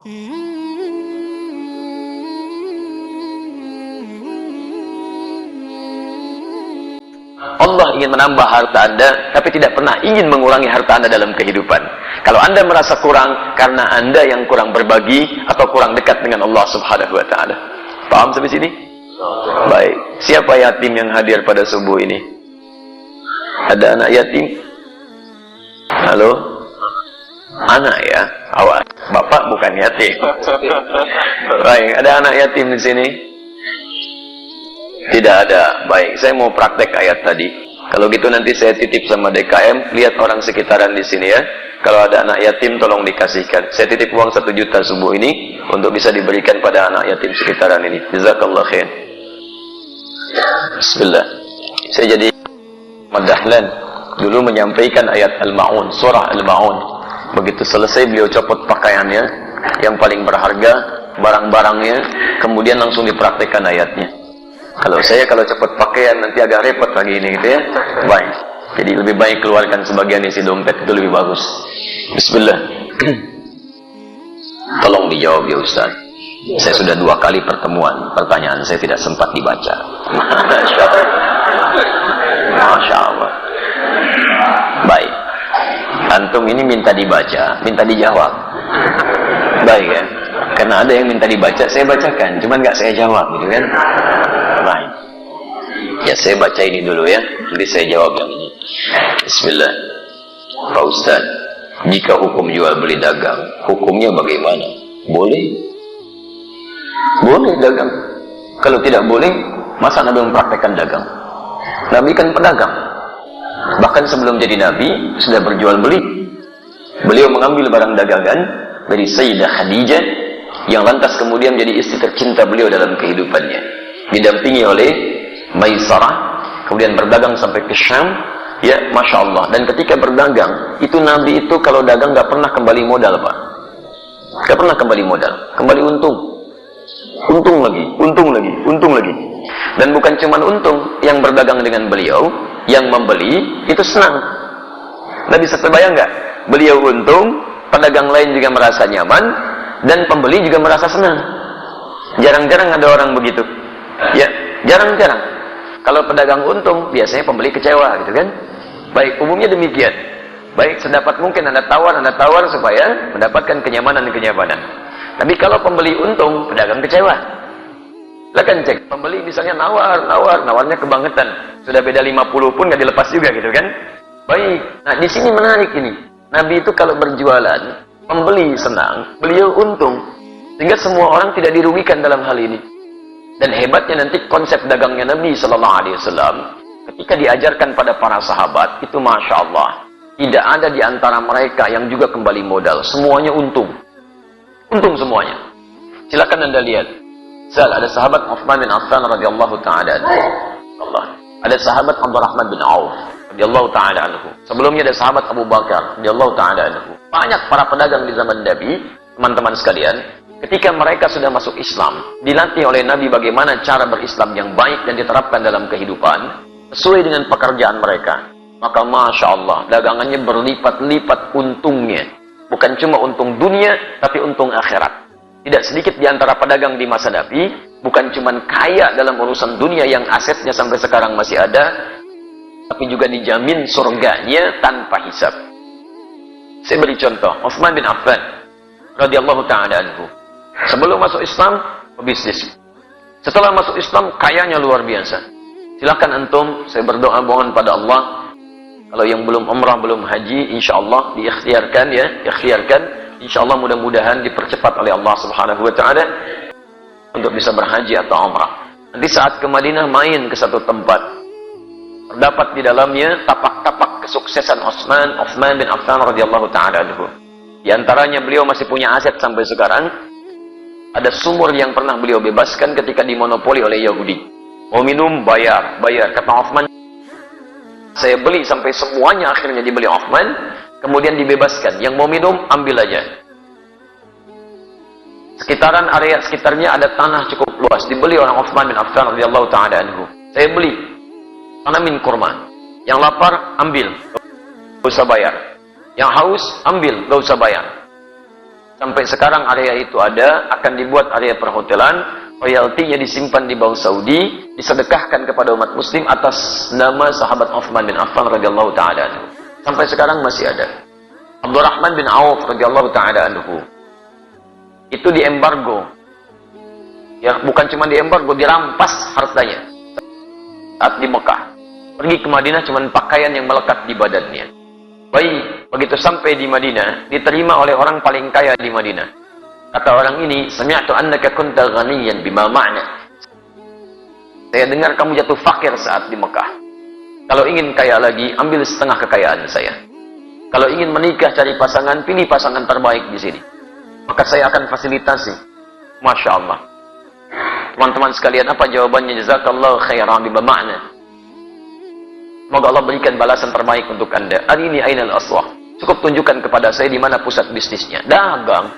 Allah ingin menambah harta Anda, tapi tidak pernah ingin mengurangi harta Anda dalam kehidupan. Kalau Anda merasa kurang, karena Anda yang kurang berbagi atau kurang dekat dengan Allah Subhanahu wa Ta'ala. Paham sampai sini? Baik. Siapa yatim yang hadir pada subuh ini? Ada anak yatim? Halo? Anak ya? Awas, bapak bukan yatim. Baik, ada anak yatim di sini? Tidak ada. Baik, saya mau praktek ayat tadi. Kalau gitu nanti saya titip sama DKM, lihat orang sekitaran di sini ya. Kalau ada anak yatim tolong dikasihkan. Saya titip uang 1 juta subuh ini untuk bisa diberikan pada anak yatim sekitaran ini. Jazakallah khair. Bismillah. Saya jadi Madahlan dulu menyampaikan ayat Al-Ma'un, surah Al-Ma'un. Begitu selesai beliau copot pakaiannya yang paling berharga, barang-barangnya, kemudian langsung dipraktekkan ayatnya. Kalau cepat pakaian nanti agak repot lagi ini gitu ya. Baik. Jadi lebih baik keluarkan sebagian isi dompet, itu lebih bagus. Bismillah. Tolong dijawab ya Ustaz. Saya sudah 2 kali pertemuan, pertanyaan saya tidak sempat dibaca. Masya Allah. Masya Allah. Baik. Antum ini minta dibaca, minta dijawab. Baik ya. Karena ada yang minta dibaca, saya bacakan, cuman nggak saya jawab gitu kan. Baik. Ya saya baca ini dulu ya, nanti saya jawab yang ini. Bismillah. Pak Ustaz, jika hukum jual beli dagang, hukumnya bagaimana? Boleh? Boleh dagang. Kalau tidak boleh, masa Nabi mempraktekkan dagang? Nabi kan pedagang. Bahkan sebelum jadi Nabi, sudah berjual beli. Beliau mengambil barang dagangan dari Sayyidah Khadijah, yang lantas kemudian menjadi istri tercinta beliau dalam kehidupannya. Didampingi oleh Maisarah, kemudian berdagang sampai ke Syam. Ya, Masya Allah. Dan ketika berdagang, itu Nabi itu kalau dagang gak pernah kembali modal, Pak. Gak pernah kembali modal. Kembali untung. Untung lagi, untung lagi, untung lagi. Dan bukan cuma untung, yang berdagang dengan beliau, yang membeli, itu senang. Nabi bisa terbayang gak? Beliau untung, pedagang lain juga merasa nyaman, dan pembeli juga merasa senang. Jarang-jarang ada orang begitu. Ya, jarang-jarang. Kalau pedagang untung, biasanya pembeli kecewa gitu kan. Baik, umumnya demikian. Baik, sedapat mungkin Anda tawar supaya mendapatkan kenyamanan. Tapi kalau pembeli untung, pedagang kecewa. Silakan cek, pembeli misalnya nawarnya kebangetan. Sudah beda 50 pun nggak dilepas juga gitu kan. Baik, nah di sini menarik ini. Nabi itu kalau berjualan, pembeli senang, beliau untung. Sehingga semua orang tidak dirugikan dalam hal ini. Dan hebatnya nanti konsep dagangnya Nabi Sallallahu Alaihi Wasallam ketika diajarkan pada para sahabat itu Masya Allah, tidak ada di antara mereka yang juga kembali modal, semuanya untung semuanya. Silakan Anda lihat, ada sahabat Uthman bin Affan radhiyallahu taala Allah, ada sahabat Abdurrahman bin Auf radhiyallahu taala anhu, sebelumnya ada sahabat Abu Bakar radhiyallahu taala anhu. Banyak para pedagang di zaman Nabi, teman-teman sekalian. Ketika mereka sudah masuk Islam, dilatih oleh Nabi bagaimana cara berislam yang baik dan diterapkan dalam kehidupan, sesuai dengan pekerjaan mereka. Maka Masya Allah, dagangannya berlipat-lipat untungnya. Bukan cuma untung dunia, tapi untung akhirat. Tidak sedikit di antara pedagang di masa Nabi, bukan cuma kaya dalam urusan dunia yang asetnya sampai sekarang masih ada, tapi juga dijamin surganya tanpa hisab. Saya beri contoh, Uthman bin Affan radhiyallahu ta'ala anhu. Sebelum masuk Islam, pebisnis. Setelah masuk Islam, kayanya luar biasa. Silakan antum, saya berdoa mohon pada Allah, kalau yang belum umrah, belum haji, insya Allah diikhtiarkan ya, insya Allah mudah-mudahan dipercepat oleh Allah Subhanahu Wa Taala untuk bisa berhaji atau umrah. Nanti saat ke Madinah main ke satu tempat, terdapat di dalamnya tapak-tapak kesuksesan Uthman bin Affan radhiyallahu taala anhu. Di antaranya beliau masih punya aset sampai sekarang. Ada sumur yang pernah beliau bebaskan ketika dimonopoli oleh Yahudi. Mau minum, bayar. Kata Uthman, saya beli sampai semuanya akhirnya dibeli Uthman, kemudian dibebaskan. Yang mau minum, ambil aja. Sekitaran area sekitarnya ada tanah cukup luas. Dibeli oleh Uthman bin Affan radhiyallahu ta'ala anhu. Saya beli. Tanamin kurma. Yang lapar, ambil. Gak usah bayar. Yang haus, ambil. Gak usah bayar. Sampai sekarang area itu ada, akan dibuat area perhotelan, royaltinya disimpan di Bank Saudi, disedekahkan kepada umat muslim atas nama sahabat Utsman bin Affan radhiyallahu taala anhu. Sampai sekarang masih ada. Abdurrahman bin Auf radhiyallahu taala anhu. Itu diembargo. Ya, bukan cuma diembargo, dirampas hartanya. Saat di Mekah. Pergi ke Madinah cuma pakaian yang melekat di badannya. Baik, begitu sampai di Madinah, diterima oleh orang paling kaya di Madinah. Kata orang ini, sami'tu annaka kunta ghaniyan bima ma'na. Saya dengar kamu jatuh fakir saat di Mekah. Kalau ingin kaya lagi, ambil setengah kekayaan saya. Kalau ingin menikah cari pasangan, pilih pasangan terbaik di sini. Maka saya akan fasilitasi. Masya Allah. Teman-teman sekalian, apa jawabannya? Jazakallahu khairan bima ma'na. Semoga Allah berikan balasan terbaik untuk Anda. Arini ainal aswah. Cukup tunjukkan kepada saya di mana pusat bisnisnya. Dagang.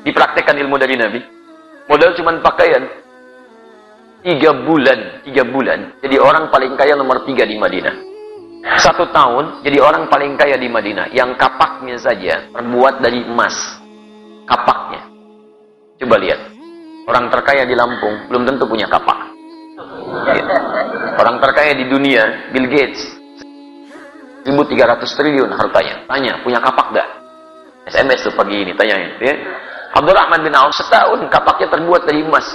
Dipraktekkan ilmu dari Nabi. Modal cuma pakaian. 3 bulan. Jadi orang paling kaya nomor 3 di Madinah. 1 tahun, jadi orang paling kaya di Madinah. Yang kapaknya saja terbuat dari emas. Kapaknya. Coba lihat. Orang terkaya di Lampung belum tentu punya kapak. Ya. Orang terkaya di dunia, Bill Gates, 1.300 triliun hartanya. Tanya, punya kapak gak? SMS tuh pagi ini, tanyain. Ya. Abdurrahman bin Auf setahun, kapaknya terbuat dari emas.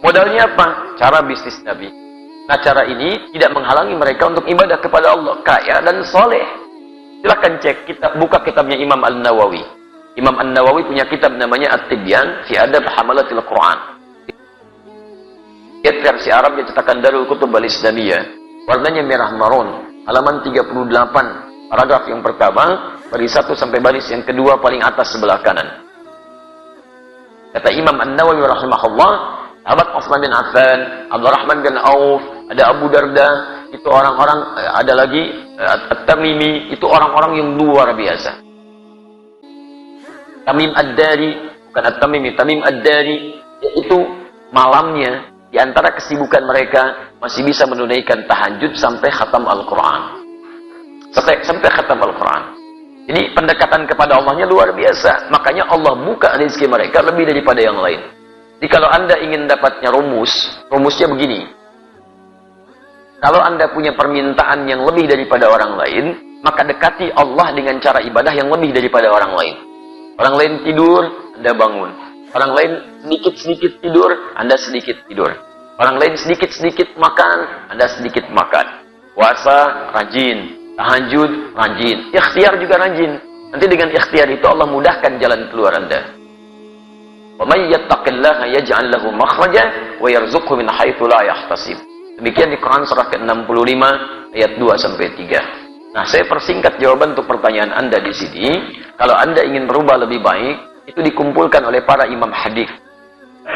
Modalnya apa? Cara bisnis Nabi. Nah, cara ini tidak menghalangi mereka untuk ibadah kepada Allah. Kaya dan soleh. Silahkan cek, buka kitabnya Imam An-Nawawi. Imam An-Nawawi punya kitab namanya At-Tibyan fi Adab Hamalatil Quran. Lihat versi Arabnya cetakan Darul Kutub Al-Islamiyah. Warnanya merah marun. Halaman 38. Paragraf yang pertama, baris 1 sampai baris yang kedua paling atas sebelah kanan. Kata Imam An-Nawawi rahimahullah, sahabat Utsman bin Affan, Abdurrahman bin Auf, ada Abu Darda, itu orang-orang, ada lagi At-Tamimi, itu orang-orang yang luar biasa. Tamim Ad-Dari, bukan At-Tamimi, Tamim Ad-Dari, yaitu malamnya, di antara kesibukan mereka, masih bisa menunaikan tahajud sampai khatam Al-Quran. Sampai khatam Al-Quran. Jadi pendekatan kepada Allahnya luar biasa. Makanya Allah buka rezeki mereka lebih daripada yang lain. Jadi kalau Anda ingin dapatnya rumusnya begini. Kalau Anda punya permintaan yang lebih daripada orang lain, maka dekati Allah dengan cara ibadah yang lebih daripada orang lain. Orang lain tidur, Anda bangun. Orang lain sedikit-sedikit tidur, Anda sedikit tidur. Orang lain sedikit-sedikit makan, Anda sedikit makan. Puasa, rajin. Tahajud, rajin. Ikhtiar juga rajin. Nanti dengan ikhtiar itu Allah mudahkan jalan keluar Anda. Wa may yattaqillaha yaj'al lahu makhraja wa yarzuqhu min haitsu la yahtasib. Demikian di Quran surah ke-65 ayat 2 sampai 3. Nah, saya persingkat jawaban untuk pertanyaan Anda di sini. Kalau Anda ingin berubah lebih baik, itu dikumpulkan oleh para imam hadis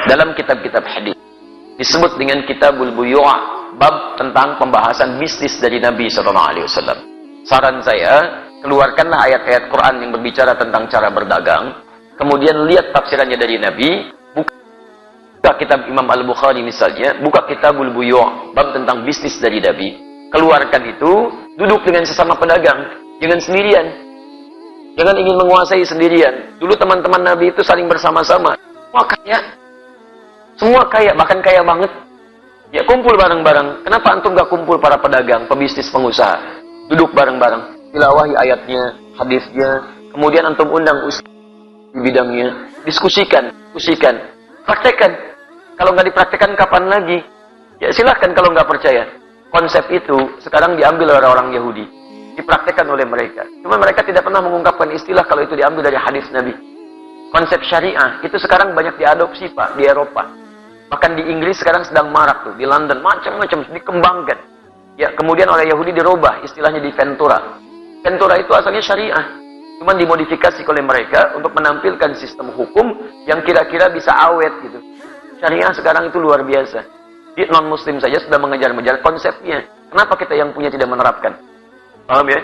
dalam kitab-kitab hadis. Disebut dengan Kitabul Buyu', bab tentang pembahasan bisnis dari Nabi SAW. Saran saya, keluarkanlah ayat-ayat Quran yang berbicara tentang cara berdagang, kemudian lihat tafsirannya dari Nabi, buka kitab Imam Al-Bukhari misalnya, buka Kitabul Buyu', bab tentang bisnis dari Nabi, keluarkan itu, duduk dengan sesama pedagang, jangan sendirian. Jangan ingin menguasai sendirian. Dulu teman-teman Nabi itu saling bersama-sama. Semua kaya, bahkan kaya banget. Ya, kumpul bareng-bareng. Kenapa antum gak kumpul para pedagang, pebisnis, pengusaha? Duduk bareng-bareng. Tilawahi ayatnya, hadisnya. Kemudian antum undang ustaz di bidangnya. Diskusikan. Praktekkan. Kalau nggak dipraktekkan, kapan lagi? Ya, silahkan kalau nggak percaya. Konsep itu sekarang diambil oleh orang Yahudi. Dipraktekkan oleh mereka. Cuma mereka tidak pernah mengungkapkan istilah kalau itu diambil dari hadis Nabi. Konsep syariah itu sekarang banyak diadopsi, Pak, di Eropa. Bahkan di Inggris sekarang sedang marak tuh, di London macam-macam dikembangkan. Ya, kemudian oleh Yahudi dirubah istilahnya di Ventura. Ventura itu asalnya syariah, cuman dimodifikasi oleh mereka untuk menampilkan sistem hukum yang kira-kira bisa awet gitu. Syariah sekarang itu luar biasa. Non muslim saja sudah mengejar-ngejar konsepnya. Kenapa kita yang punya tidak menerapkan? Paham ya?